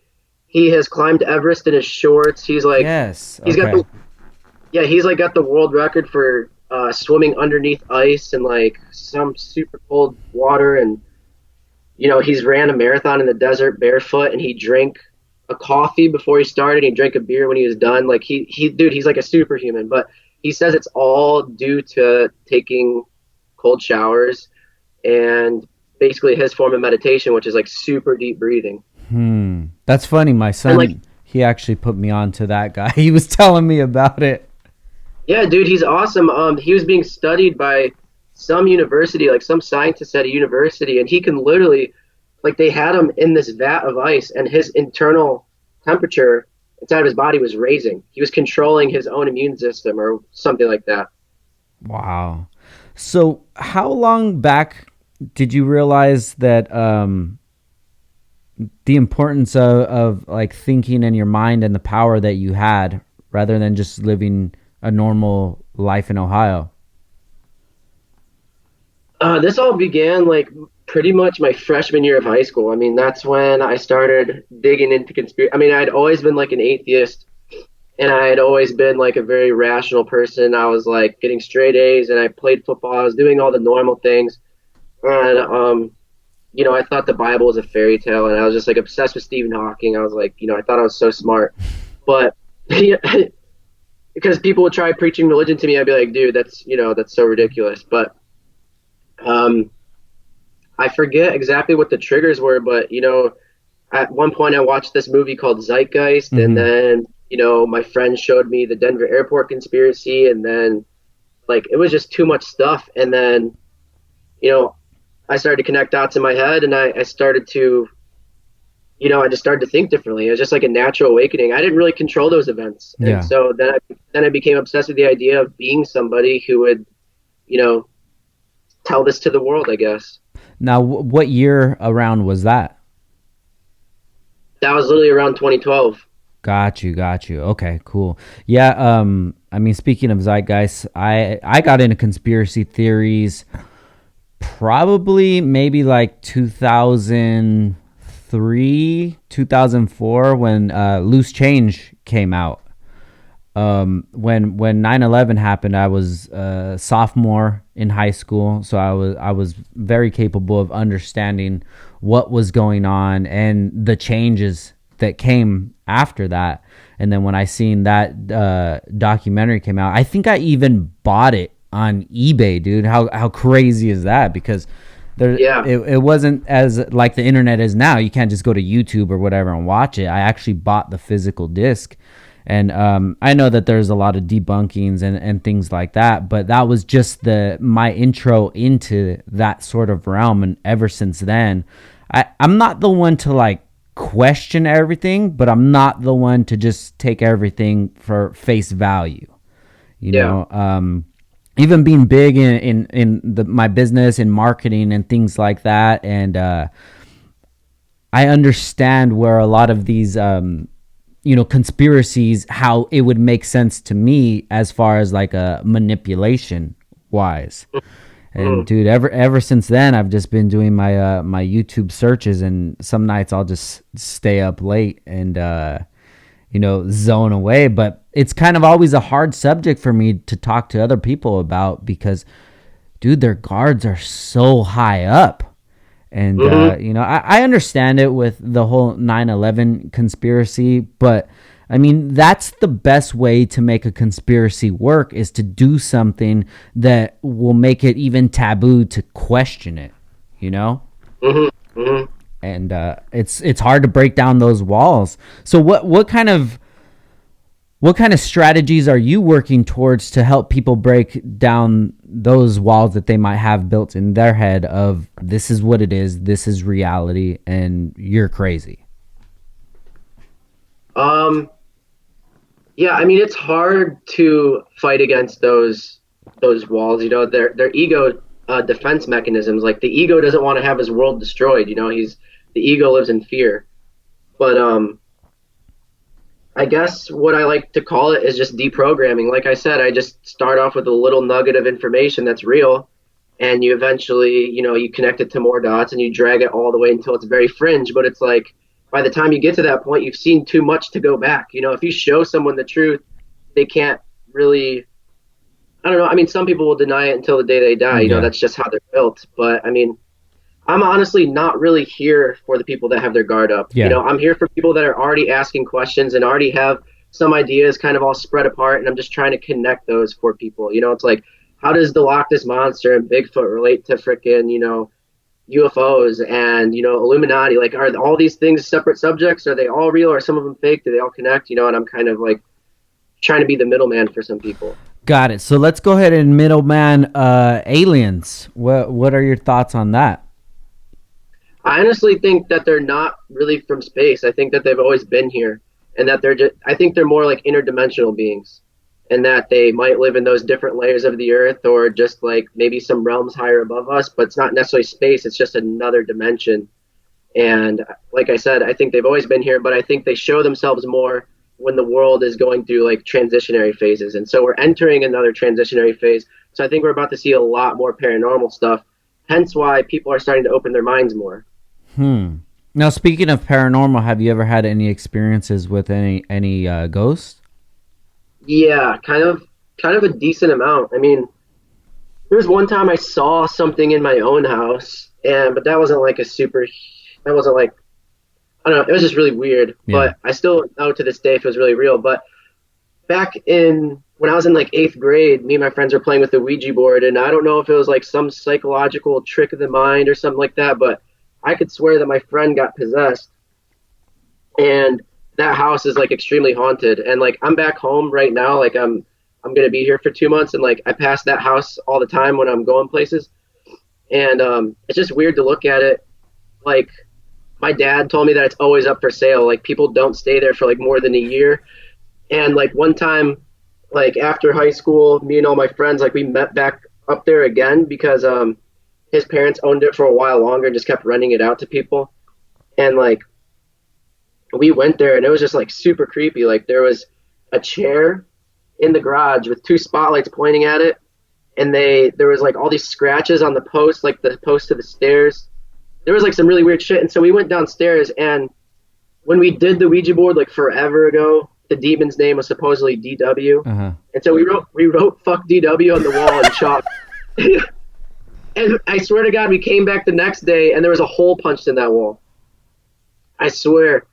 he has climbed Everest in his shorts. Yes. He's got Okay. he's like got the world record for swimming underneath ice and like some super cold water. And he's ran a marathon in the desert barefoot, and he drank a coffee before he started. He drank a beer when he was done. Like dude, he's like a superhuman. But he says it's all due to taking cold showers and basically his form of meditation, which is like super deep breathing. That's funny. My son, And like, he actually put me on to that guy. He was telling me about it. yeah, dude, he's awesome. He was being studied by some university, like some scientist at a university, and he can literally, like, they had him in this vat of ice, and his internal temperature inside of his body was raising. He was controlling his own immune system or something like that. Wow. So, how long back did you realize that the importance of like thinking in your mind and the power that you had rather than just living a normal life in Ohio? This all began like pretty much my freshman year of high school. I mean, that's when I started digging into conspiracy. I mean, I'd always been like an atheist, and I had always been like a very rational person. I was like getting straight A's, and I played football. I was doing all the normal things, and I thought the Bible was a fairy tale, and I was just like obsessed with Stephen Hawking. I was like, I thought I was so smart, but because people would try preaching religion to me, I'd be like, dude, that's so ridiculous. But I forget exactly what the triggers were, but at one point I watched this movie called Zeitgeist, and then my friend showed me the Denver airport conspiracy, and then like it was just too much stuff, and then I started to connect dots in my head, and I started to I just started to think differently. It was just like a natural awakening. I didn't really control those events, Yeah. and so then I became obsessed with the idea of being somebody who would tell this to the world, I guess. Now, what year around was that? That was literally around 2012. Got you. Okay, cool. Yeah. I mean, speaking of zeitgeist, I got into conspiracy theories probably maybe like 2003, 2004 when Loose Change came out. When 9/11 happened, I was a sophomore in high school, so I was very capable of understanding what was going on and the changes that came after that. And then when I seen that documentary came out, I think I even bought it on eBay, dude. How crazy is that? Because it wasn't as like the internet is now. You can't just go to YouTube or whatever and watch it. I actually bought the physical disc. And I know that there's a lot of debunkings and things like that, but that was just my intro into that sort of realm. And ever since then, I'm not the one to like question everything, but I'm not the one to just take everything for face value. Even being big in my business and marketing and things like that, and I understand where a lot of these conspiracies, how it would make sense to me as far as like a manipulation wise. And dude, ever since then, I've just been doing my my YouTube searches, and some nights I'll just stay up late and zone away. But it's kind of always a hard subject for me to talk to other people about because, dude, their guards are so high up. And, I understand it with the whole 9/11 conspiracy, but I mean, that's the best way to make a conspiracy work, is to do something that will make it even taboo to question it, you know? Mm-hmm. Mm-hmm. And it's hard to break down those walls. So what kind of strategies are you working towards to help people break down those walls that they might have built in their head of, this is what it is, this is reality, and you're crazy? Yeah, I mean, it's hard to fight against those walls. You know, they're ego defense mechanisms. Like the ego doesn't want to have his world destroyed. You know, the ego lives in fear. But I guess what I like to call it is just deprogramming. Like I said, I just start off with a little nugget of information that's real, and you eventually, you know, you connect it to more dots and you drag it all the way until it's very fringe. But it's like by the time you get to that point, you've seen too much to go back. You know, if you show someone the truth, they can't really. I don't know. I mean, some people will deny it until the day they die. You know, Yeah. that's just how they're built. But I mean, I'm honestly not really here for the people that have their guard up. You Yeah. know, I'm here for people that are already asking questions and already have some ideas kind of all spread apart, and I'm just trying to connect those for people. You know, it's like, how does the Loch Ness Monster and Bigfoot relate to frickin', you know, UFOs and, you know, Illuminati? Like, are all these things separate subjects? Are they all real? Are some of them fake? Do they all connect? You know, and I'm kind of like trying to be the middleman for some people. Got it. So let's go ahead and middleman aliens. What are your thoughts on that? I honestly think that they're not really from space. I think that they've always been here, and that I think they're more like interdimensional beings, and that they might live in those different layers of the earth, or just like maybe some realms higher above us, but it's not necessarily space. It's just another dimension. And like I said, I think they've always been here, but I think they show themselves more when the world is going through like transitionary phases. And so we're entering another transitionary phase. So I think we're about to see a lot more paranormal stuff, hence why people are starting to open their minds more. Now, speaking of paranormal, have you ever had any experiences with any ghosts? Yeah, kind of a decent amount. I mean, there was one time I saw something in my own house, but that wasn't like that wasn't like, I don't know, it was just really weird. Yeah. But I still don't know to this day if it was really real. But when I was in like 8th grade, me and my friends were playing with the Ouija board, and I don't know if it was like some psychological trick of the mind or something like that, but I could swear that my friend got possessed, and that house is like extremely haunted. And like I'm back home right now, like I'm gonna be here for 2 months, and like I pass that house all the time when I'm going places, and it's just weird to look at it. Like my dad told me that it's always up for sale. Like people don't stay there for like more than a year. And like one time, like after high school, me and all my friends, like we met back up there again because his parents owned it for a while longer and just kept renting it out to people. And like we went there, and it was just like super creepy. Like there was a chair in the garage with 2 spotlights pointing at it, and there was like all these scratches on the post, like the post to the stairs. There was like some really weird shit. And so we went downstairs, and when we did the Ouija board like forever ago, the demon's name was supposedly DW. Uh-huh. And so we wrote fuck DW on the wall in chalk. And I swear to God, we came back the next day, and there was a hole punched in that wall. I swear.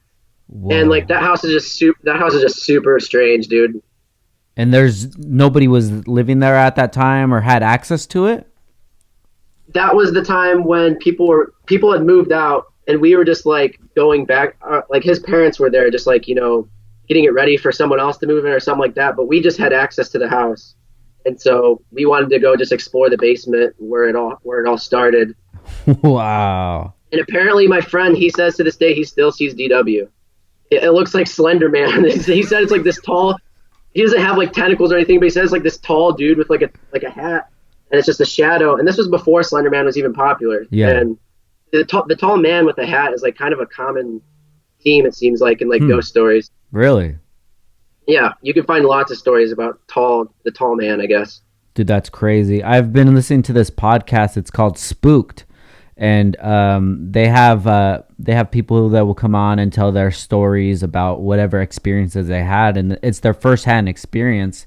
Whoa. And like that house is just super strange, dude. And there's nobody was living there at that time or had access to it? That was the time when people had moved out, and we were just like going back. Like his parents were there, just like, you know, getting it ready for someone else to move in or something like that. But we just had access to the house. And so we wanted to go just explore the basement where it all started. Wow. And apparently my friend, he says to this day he still sees DW. It looks like Slender Man. He said it's like this tall. He doesn't have like tentacles or anything, but he says it's like this tall dude with like a hat, and it's just a shadow. And this was before Slender Man was even popular. Yeah. And the tall man with the hat is like kind of a common theme, it seems like, in like ghost stories. Really? Yeah, you can find lots of stories about the tall man, I guess. Dude, that's crazy. I've been listening to this podcast. It's called Spooked, and they have people that will come on and tell their stories about whatever experiences they had, and it's their firsthand experience.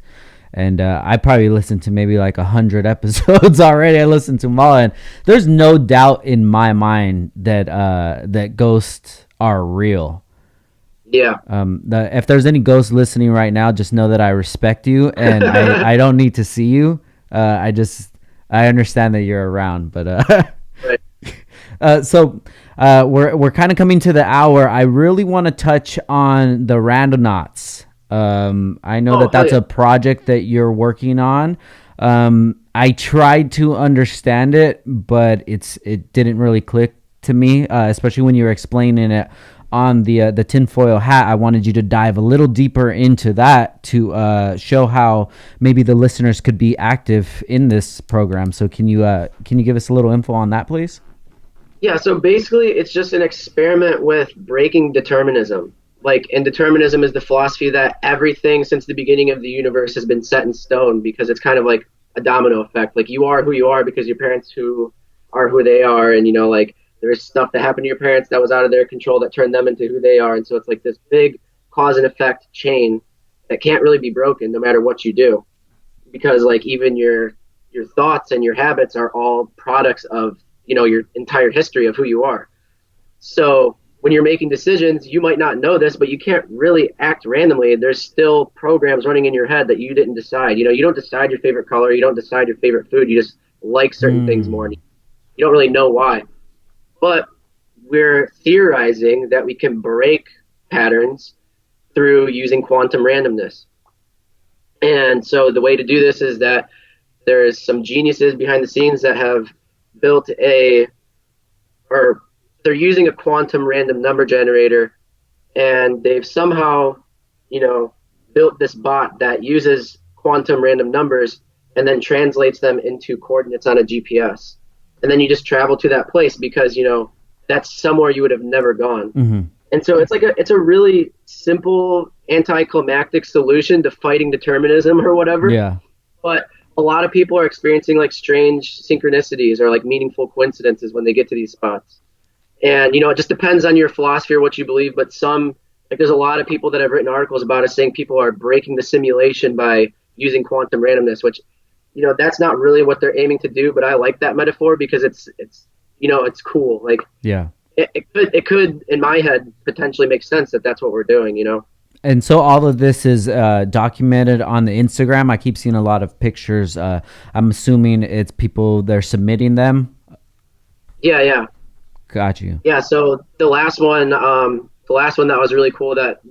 And I probably listened to maybe like 100 episodes already. I listened to them all, and there's no doubt in my mind that that ghosts are real. Yeah. If there's any ghosts listening right now, just know that I respect you, and I don't need to see you. I understand that you're around, but Right. so we're kind of coming to the hour. I really want to touch on the Randonauts. I know Oh, that hell that's yeah. a project that you're working on. I tried to understand it, but it didn't really click to me, especially when you were explaining it on the tinfoil hat. I wanted you to dive a little deeper into that to show how maybe the listeners could be active in this program. So can you give us a little info on that, please? Yeah, so basically it's just an experiment with breaking determinism. Like, and determinism is the philosophy that everything since the beginning of the universe has been set in stone because it's kind of like a domino effect. Like, you are who you are because your parents who are who they are, and like there's stuff that happened to your parents that was out of their control that turned them into who they are, and so it's like this big cause and effect chain that can't really be broken no matter what you do, because like even your thoughts and your habits are all products of your entire history of who you are. So when you're making decisions, you might not know this, but you can't really act randomly. There's still programs running in your head that you didn't decide. You don't decide your favorite color, you don't decide your favorite food, you just like certain things more, and Hmm. you don't really know why. But we're theorizing that we can break patterns through using quantum randomness. And so the way to do this is that there's some geniuses behind the scenes that have built or they're using a quantum random number generator, and they've somehow, you know, built this bot that uses quantum random numbers and then translates them into coordinates on a GPS. And then you just travel to that place because, that's somewhere you would have never gone. Hmm. And so it's a really simple anticlimactic solution to fighting determinism or whatever. Yeah. But a lot of people are experiencing like strange synchronicities or like meaningful coincidences when they get to these spots. And it just depends on your philosophy or what you believe. But there's a lot of people that have written articles about it saying people are breaking the simulation by using quantum randomness, which that's not really what they're aiming to do. But I like that metaphor because it's cool. Like Yeah. it could in my head potentially make sense that that's what we're doing. And so all of this is documented on the Instagram. I keep seeing a lot of pictures. I'm assuming it's people, they're submitting them. Yeah, yeah. Got you. Yeah, so the last one that was really cool that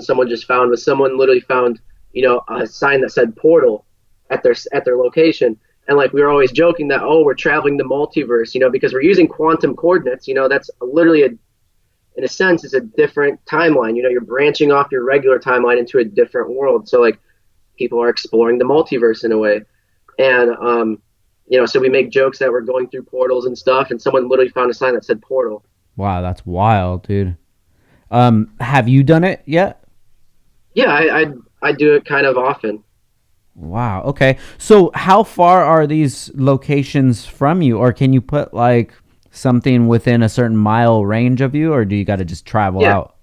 someone just found was someone literally found, a sign that said portal at their location. And like we were always joking that, oh, we're traveling the multiverse, because we're using quantum coordinates. That's literally in a sense it's a different timeline. You're branching off your regular timeline into a different world. So like people are exploring the multiverse in a way. And so we make jokes that we're going through portals and stuff, and someone literally found a sign that said portal. Wow, that's wild, dude. Have you done it yet? Yeah, I do it kind of often. Wow. Okay. So how far are these locations from you, or can you put like something within a certain mile range of you, or do you got to just travel Yeah, out?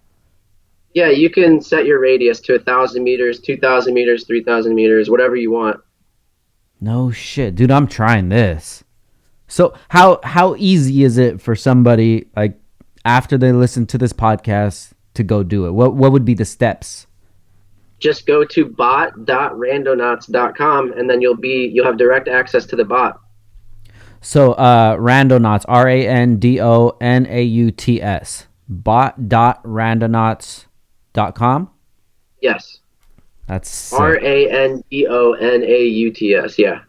yeah, you can set your radius to 1,000 meters, 2,000 meters, 3,000 meters, whatever you want. No shit, dude. I'm trying this. So how easy is it for somebody like after they listen to this podcast to go do it? What would be the steps? Just go to bot.randonauts.com, and then you'll have direct access to the bot. So Randonauts, Randonauts, bot.randonauts.com. Yes, That's sick. Randonauts. Yeah.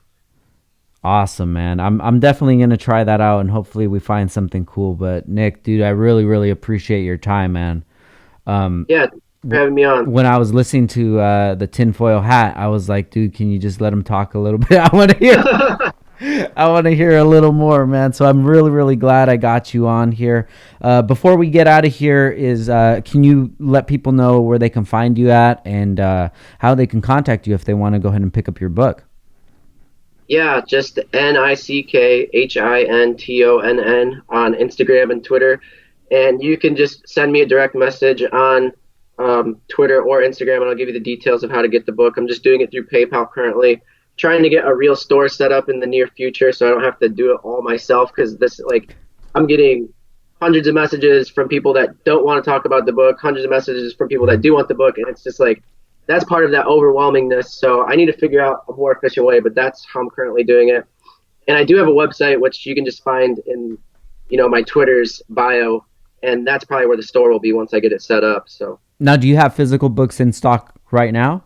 Awesome, man. I'm definitely gonna try that out, and hopefully we find something cool. But Nick, dude, I really really appreciate your time, man. Um, Yeah, thanks for having me on. when I was listening to the tinfoil hat, I was like, dude, can you just let him talk a little bit? I want to hear a little more, man. So I'm really really glad I got you on here. Before we get out of here, is can you let people know where they can find you at and how they can contact you if they want to go ahead and pick up your book? Yeah, just NICKHINTONN on Instagram and Twitter. And you can just send me a direct message on Twitter or Instagram, and I'll give you the details of how to get the book. I'm just doing it through PayPal currently. Trying to get a real store set up in the near future so I don't have to do it all myself because this, like, I'm getting hundreds of messages from people that don't want to talk about the book, hundreds of messages from people that do want the book, and it's just like that's part of that overwhelmingness. So I need to figure out a more efficient way, but that's how I'm currently doing it. And I do have a website which you can just find in, my Twitter's bio, and that's probably where the store will be once I get it set up. So now, do you have physical books in stock right now?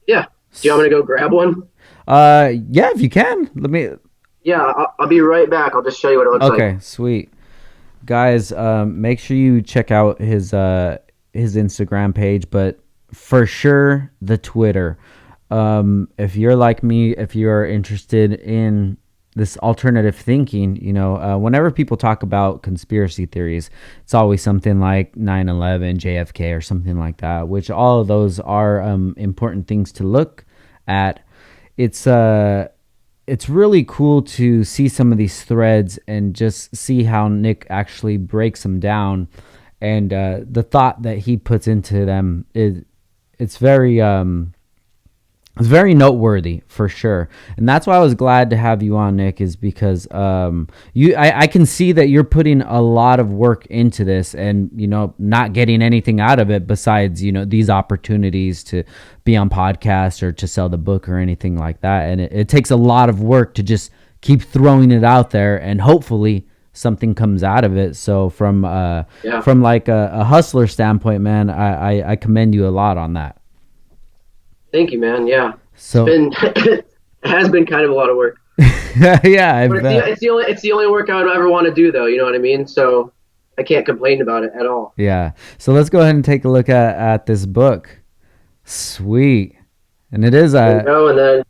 Yeah. Do you want me to go grab one? Yeah, if you can. Let me. Yeah, I'll be right back. I'll just show you what it looks like. Okay, sweet. Guys, make sure you check out his Instagram page, but for sure the Twitter. If you're like me, if you're interested in this alternative thinking, whenever people talk about conspiracy theories, it's always something like 9/11, JFK, or something like that, which all of those are important things to look at. It's really cool to see some of these threads and just see how Nick actually breaks them down, and the thought that he puts into them it's very noteworthy for sure. And that's why I was glad to have you on, Nick, is because I can see that you're putting a lot of work into this and, not getting anything out of it besides, these opportunities to be on podcasts or to sell the book or anything like that. And it takes a lot of work to just keep throwing it out there, and hopefully something comes out of it. So from like a hustler standpoint, man, I commend you a lot on that. Thank you, man. Yeah. So it has been kind of a lot of work. Yeah, but it's the only work I would ever want to do, though. You know what I mean? So I can't complain about it at all. Yeah. So let's go ahead and take a look at this book. Sweet. And it is and then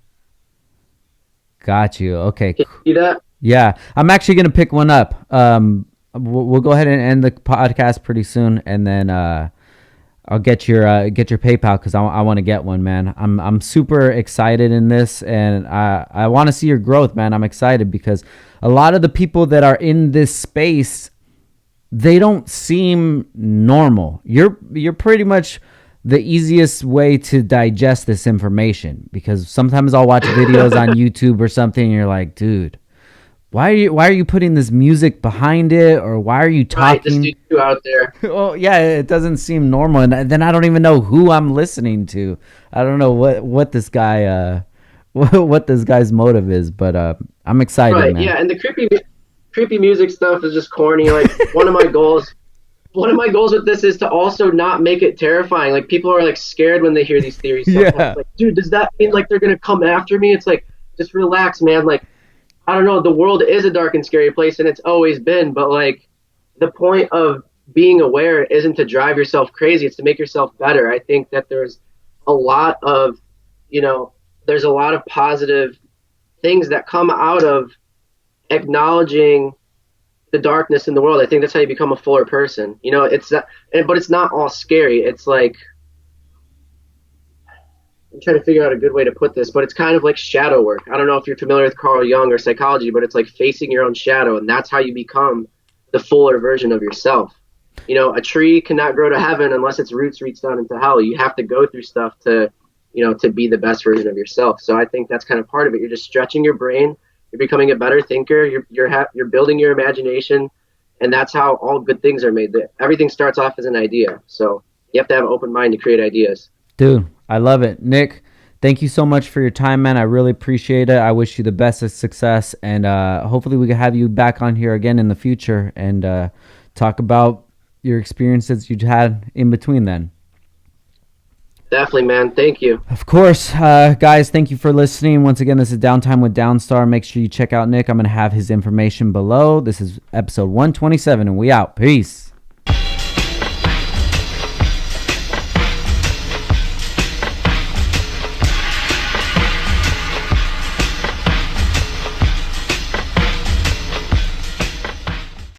got you. Okay. Can you see that? Yeah. I'm actually gonna pick one up. We'll go ahead and end the podcast pretty soon, and then I'll get your PayPal because I want to get one, man. I'm super excited in this, and I want to see your growth, man. I'm excited because a lot of the people that are in this space, they don't seem normal. You're pretty much the easiest way to digest this information, because sometimes I'll watch videos on YouTube or something, and you're like, dude, why are you putting this music behind it, or why are you talking? Right, just you out there. Well, yeah, it doesn't seem normal, and then I don't even know who I'm listening to. I don't know what this guy what this guy's motive is, but I'm excited, right, man. Yeah, and the creepy music stuff is just corny. Like one of my goals with this is to also not make it terrifying. Like people are like scared when they hear these theories. Yeah. Like, dude, does that mean like they're gonna come after me? It's like, just relax, man. Like, I don't know, the world is a dark and scary place, and it's always been, but like the point of being aware isn't to drive yourself crazy, it's to make yourself better. I think that there's a lot of positive things that come out of acknowledging the darkness in the world. I think that's how you become a fuller person. But it's not all scary. It's like, I'm trying to figure out a good way to put this, but it's kind of like shadow work. I don't know if you're familiar with Carl Jung or psychology, but it's like facing your own shadow, and that's how you become the fuller version of yourself. A tree cannot grow to heaven unless its roots reach down into hell. You have to go through stuff to be the best version of yourself. So I think that's kind of part of it. You're just stretching your brain. You're becoming a better thinker. You're building your imagination, and that's how all good things are made. Everything starts off as an idea. So you have to have an open mind to create ideas. Dude, I love it. Nick, thank you so much for your time, man. I really appreciate it. I wish you the best of success, and hopefully we can have you back on here again in the future and talk about your experiences you've had in between then. Definitely, man. Thank you. Of course. Guys, thank you for listening. Once again, this is Downtime with Downstar. Make sure you check out Nick. I'm going to have his information below. This is episode 127, and we out. Peace.